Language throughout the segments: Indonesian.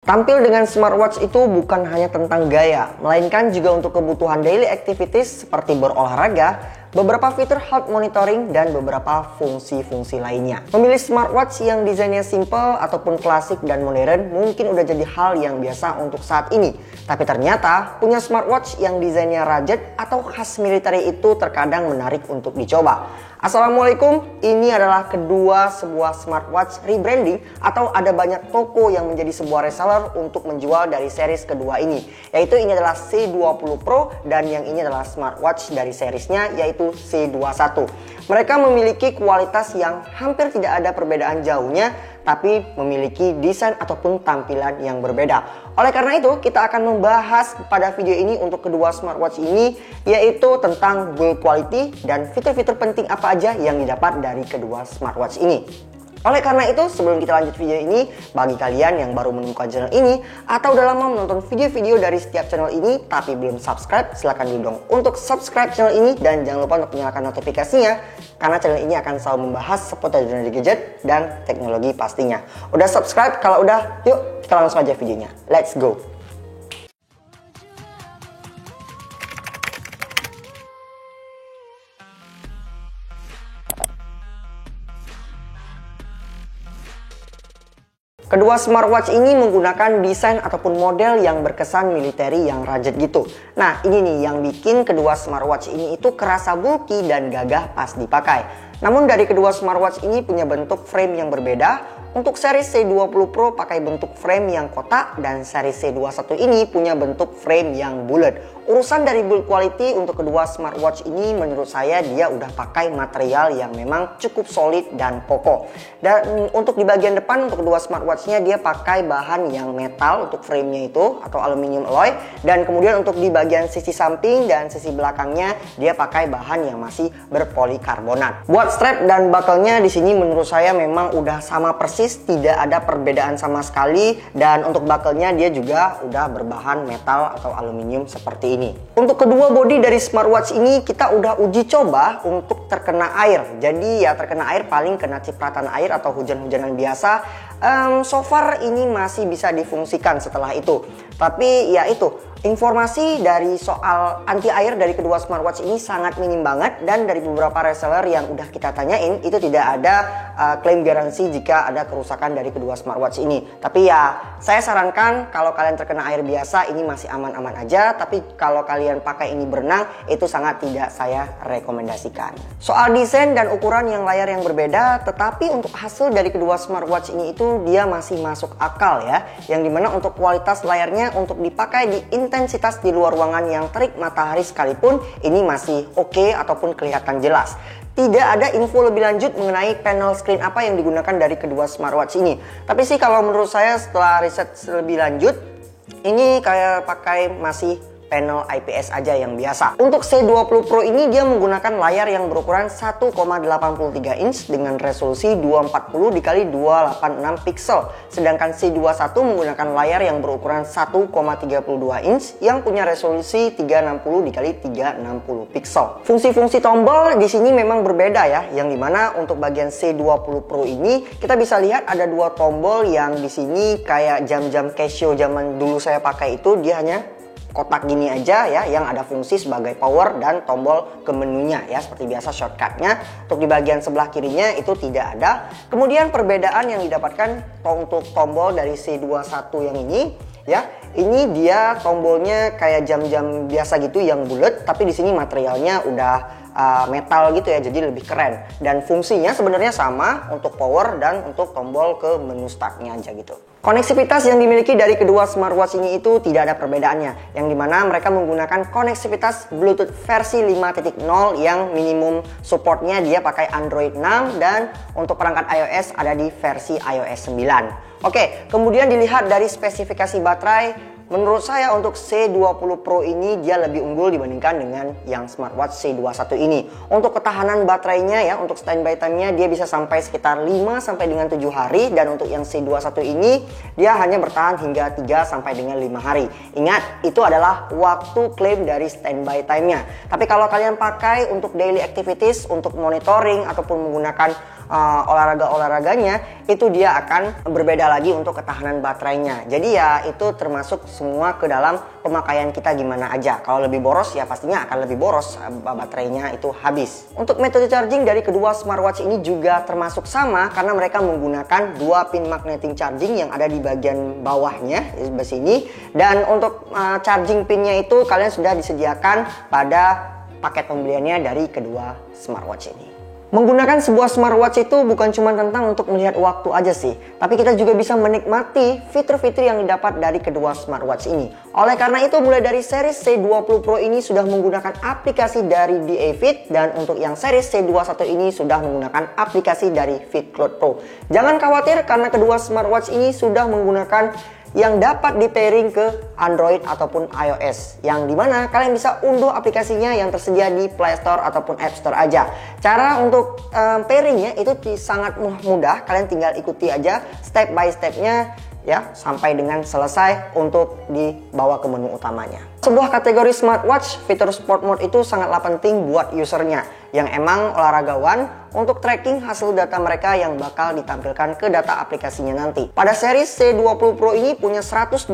Tampil dengan smartwatch itu bukan hanya tentang gaya, melainkan juga untuk kebutuhan daily activities seperti berolahraga, beberapa fitur health monitoring, dan beberapa fungsi-fungsi lainnya. Memilih smartwatch yang desainnya simple ataupun klasik dan modern mungkin udah jadi hal yang biasa untuk saat ini. Tapi ternyata punya smartwatch yang desainnya rugged atau khas militer itu terkadang menarik untuk dicoba. Assalamualaikum, ini adalah kedua sebuah smartwatch rebranding atau ada banyak toko yang menjadi sebuah reseller untuk menjual dari series kedua ini. Yaitu ini adalah C20 Pro dan yang ini adalah smartwatch dari seriesnya yaitu C21. Mereka memiliki kualitas yang hampir tidak ada perbedaan jauhnya, tapi memiliki desain ataupun tampilan yang berbeda. Oleh karena itu, kita akan membahas pada video ini untuk kedua smartwatch ini, yaitu tentang build quality dan fitur-fitur penting apa aja yang didapat dari kedua smartwatch ini. Oleh karena itu, sebelum kita lanjut video ini, bagi kalian yang baru menemukan channel ini atau udah lama menonton video-video dari setiap channel ini tapi belum subscribe, silahkan dulu dong untuk subscribe channel ini dan jangan lupa untuk menyalakan notifikasinya karena channel ini akan selalu membahas seputar dunia gadget dan teknologi pastinya. Udah subscribe? Kalau udah, yuk kita langsung aja videonya. Let's go! Kedua smartwatch ini menggunakan desain ataupun model yang berkesan militeri yang rugged gitu. Nah, ini nih yang bikin kedua smartwatch ini itu kerasa bulky dan gagah pas dipakai. Namun dari kedua smartwatch ini punya bentuk frame yang berbeda. Untuk seri C20 Pro pakai bentuk frame yang kotak dan seri C21 ini punya bentuk frame yang bulat. Urusan dari build quality untuk kedua smartwatch ini menurut saya dia udah pakai material yang memang cukup solid dan kokoh. Dan untuk di bagian depan untuk kedua smartwatchnya dia pakai bahan yang metal untuk framenya itu atau aluminium alloy. Dan kemudian untuk di bagian sisi samping dan sisi belakangnya dia pakai bahan yang masih berpolikarbonat. Buat strap dan buckle-nya di sini menurut saya memang udah sama persis. Tidak ada perbedaan sama sekali dan untuk buckle-nya dia juga udah berbahan metal atau aluminium seperti ini. Untuk kedua bodi dari smartwatch ini kita udah uji coba untuk terkena air. Jadi ya terkena air paling kena cipratan air atau hujan-hujanan biasa. So far ini masih bisa difungsikan setelah itu. Tapi ya itu, informasi dari soal anti air dari kedua smartwatch ini sangat minim banget dan dari beberapa reseller yang udah kita tanyain itu tidak ada klaim garansi jika ada kerusakan dari kedua smartwatch ini. Tapi ya saya sarankan kalau kalian terkena air biasa ini masih aman-aman aja, tapi kalau kalian pakai ini berenang itu sangat tidak saya rekomendasikan. Soal desain dan ukuran yang layar yang berbeda, tetapi untuk hasil dari kedua smartwatch ini itu dia masih masuk akal ya, yang dimana untuk kualitas layarnya untuk dipakai di intensitas di luar ruangan yang terik matahari sekalipun ini masih oke ataupun kelihatan jelas. Tidak ada info lebih lanjut mengenai panel screen apa yang digunakan dari kedua smartwatch ini. Tapi sih kalau menurut saya setelah riset lebih lanjut, ini kayak pakai masih panel IPS aja yang biasa. Untuk C20 Pro ini dia menggunakan layar yang berukuran 1,83 inch dengan resolusi 240 x 286 pixel. Sedangkan C21 menggunakan layar yang berukuran 1,32 inch yang punya resolusi 360 x 360 pixel. Fungsi-fungsi tombol di sini memang berbeda ya, yang dimana untuk bagian C20 Pro ini kita bisa lihat ada dua tombol yang di sini kayak jam-jam Casio zaman dulu saya pakai itu dia hanya kotak gini aja ya, yang ada fungsi sebagai power dan tombol ke menunya ya, seperti biasa shortcutnya. Untuk di bagian sebelah kirinya itu tidak ada. Kemudian perbedaan yang didapatkan untuk tombol dari C21 yang ini ya, ini dia tombolnya kayak jam-jam biasa gitu yang bulat, tapi di sini materialnya udah metal gitu ya, jadi lebih keren. Dan fungsinya sebenarnya sama untuk power dan untuk tombol ke menu startnya aja gitu. Koneksivitas yang dimiliki dari kedua smartwatch ini itu tidak ada perbedaannya, yang dimana mereka menggunakan koneksivitas Bluetooth versi 5.0 yang minimum supportnya dia pakai Android 6 dan untuk perangkat iOS ada di versi iOS 9. Oke, kemudian dilihat dari spesifikasi baterai. Menurut saya untuk C20 Pro ini dia lebih unggul dibandingkan dengan yang smartwatch C21 ini. Untuk ketahanan baterainya ya, untuk standby time-nya dia bisa sampai sekitar 5 sampai dengan 7 hari. Dan untuk yang C21 ini dia hanya bertahan hingga 3 sampai dengan 5 hari. Ingat, itu adalah waktu klaim dari standby time-nya. Tapi kalau kalian pakai untuk daily activities, untuk monitoring ataupun menggunakan olahraga-olahraganya, itu dia akan berbeda lagi untuk ketahanan baterainya. Jadi ya itu termasuk semua ke dalam pemakaian kita gimana aja. Kalau lebih boros ya pastinya akan lebih boros, baterainya itu habis. Untuk metode charging dari kedua smartwatch ini juga termasuk sama karena mereka menggunakan 2 pin magnetic charging yang ada di bagian bawahnya di sini. Dan untuk charging pinnya itu kalian sudah disediakan pada paket pembeliannya dari kedua smartwatch ini. Menggunakan sebuah smartwatch itu bukan cuma tentang untuk melihat waktu aja sih, tapi kita juga bisa menikmati fitur-fitur yang didapat dari kedua smartwatch ini. Oleh karena itu, mulai dari series C20 Pro ini sudah menggunakan aplikasi dari DA Fit, dan untuk yang series C21 ini sudah menggunakan aplikasi dari FitCloud Pro. Jangan khawatir karena kedua smartwatch ini sudah menggunakan yang dapat di pairing ke Android ataupun iOS, yang dimana kalian bisa unduh aplikasinya yang tersedia di Play Store ataupun App Store aja. Cara untuk pairingnya itu sangat mudah, kalian tinggal ikuti aja step by stepnya ya sampai dengan selesai untuk dibawa ke menu utamanya. Sebuah kategori smartwatch, fitur sport mode itu sangatlah penting buat usernya yang emang olahragawan untuk tracking hasil data mereka yang bakal ditampilkan ke data aplikasinya nanti. Pada seri C20 Pro ini punya 123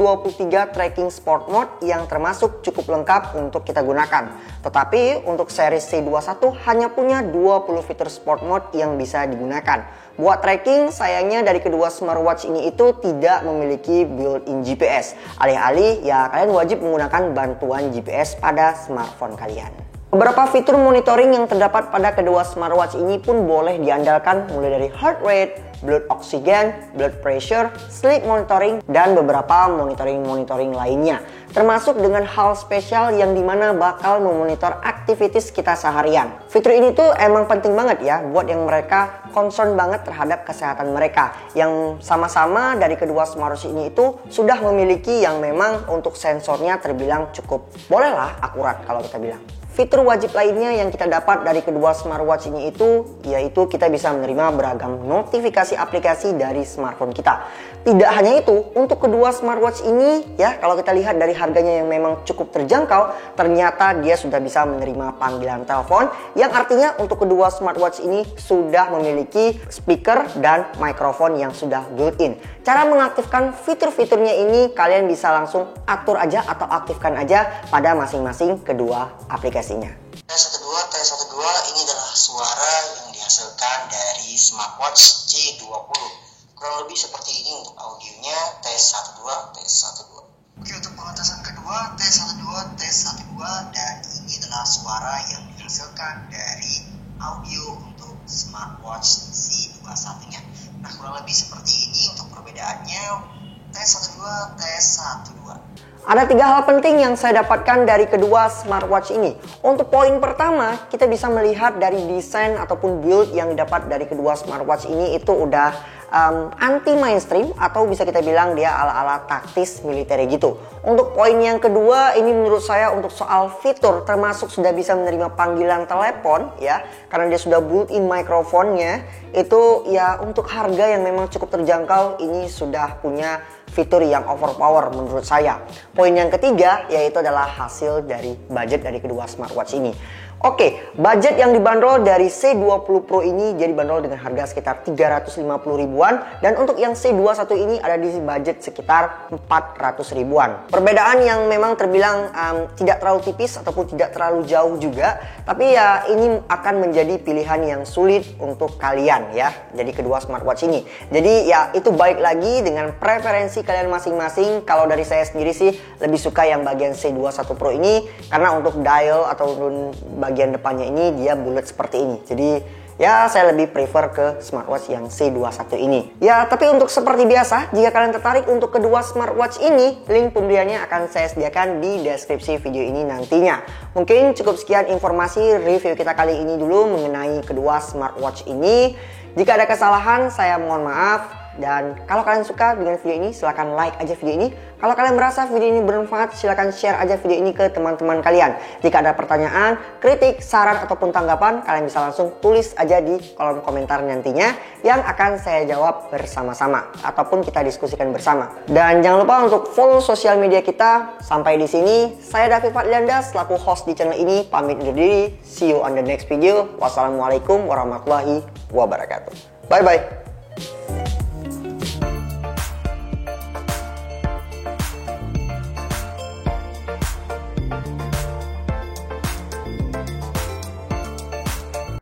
tracking sport mode yang termasuk cukup lengkap untuk kita gunakan. Tetapi untuk seri C21 hanya punya 20 fitur sport mode yang bisa digunakan. Buat tracking, sayangnya dari kedua smartwatch ini itu tidak memiliki built-in GPS. Alih-alih ya kalian wajib menggunakan bantuan GPS pada smartphone kalian. Beberapa fitur monitoring yang terdapat pada kedua smartwatch ini pun boleh diandalkan, mulai dari heart rate, blood oxygen, blood pressure, sleep monitoring, dan beberapa monitoring lainnya. Termasuk dengan hal spesial yang dimana bakal memonitor aktivitas kita seharian. Fitur ini tuh emang penting banget ya buat yang mereka concern banget terhadap kesehatan mereka. Yang sama-sama dari kedua smartwatch ini itu sudah memiliki yang memang untuk sensornya terbilang cukup bolehlah akurat kalau kita bilang. Fitur wajib lainnya yang kita dapat dari kedua smartwatch ini itu yaitu kita bisa menerima beragam notifikasi aplikasi dari smartphone kita. Tidak hanya itu, untuk kedua smartwatch ini ya kalau kita lihat dari harganya yang memang cukup terjangkau, ternyata dia sudah bisa menerima panggilan telepon, yang artinya untuk kedua smartwatch ini sudah memiliki speaker dan mikrofon yang sudah built-in. Cara mengaktifkan fitur-fiturnya ini kalian bisa langsung atur aja atau aktifkan aja pada masing-masing kedua aplikasinya. Tes 12 ini adalah suara yang dihasilkan dari smartwatch C20. Kurang lebih seperti ini untuk audionya. Tes 12. Oke, untuk pengetesan kedua, tes 12, dan ini adalah suara yang dihasilkan dari audio untuk smartwatch C21-nya. Nah, kurang lebih seperti ini untuk perbedaannya. Tes 12. Ada 3 hal penting yang saya dapatkan dari kedua smartwatch ini. Untuk poin pertama, kita bisa melihat dari desain ataupun build yang didapat dari kedua smartwatch ini itu udah anti mainstream, atau bisa kita bilang dia ala-ala taktis militer gitu. Untuk poin yang kedua, ini menurut saya untuk soal fitur termasuk sudah bisa menerima panggilan telepon ya, karena dia sudah built-in mikrofonnya. Itu ya untuk harga yang memang cukup terjangkau, ini sudah punya fitur yang overpower menurut saya. Poin yang ketiga yaitu adalah hasil dari budget dari kedua smartwatch ini. Oke, budget yang dibanderol dari C20 Pro ini jadi bandrol dengan harga sekitar 350 ribuan, dan untuk yang C21 ini ada di budget sekitar 400 ribuan. Perbedaan yang memang terbilang tidak terlalu tipis ataupun tidak terlalu jauh juga, tapi ya ini akan menjadi pilihan yang sulit untuk kalian ya, jadi kedua smartwatch ini. Jadi ya itu balik lagi dengan preferensi kalian masing-masing. Kalau dari saya sendiri sih lebih suka yang bagian C21 Pro ini, karena untuk dial ataupun bagian depannya ini dia bulat seperti ini. Jadi ya saya lebih prefer ke smartwatch yang C21 ini. Ya tapi untuk seperti biasa, jika kalian tertarik untuk kedua smartwatch ini, link pembeliannya akan saya sediakan di deskripsi video ini nantinya. Mungkin cukup sekian informasi review kita kali ini dulu mengenai kedua smartwatch ini. Jika ada kesalahan saya mohon maaf. Dan kalau kalian suka dengan video ini, silahkan like aja video ini. Kalau kalian merasa video ini bermanfaat, silahkan share aja video ini ke teman-teman kalian. Jika ada pertanyaan, kritik, saran, ataupun tanggapan, kalian bisa langsung tulis aja di kolom komentar nantinya, yang akan saya jawab bersama-sama ataupun kita diskusikan bersama. Dan jangan lupa untuk follow sosial media kita. Sampai di sini, saya Davi Fadlianda selaku host di channel ini pamit undur diri. See you on the next video. Wassalamualaikum warahmatullahi wabarakatuh. Bye-bye.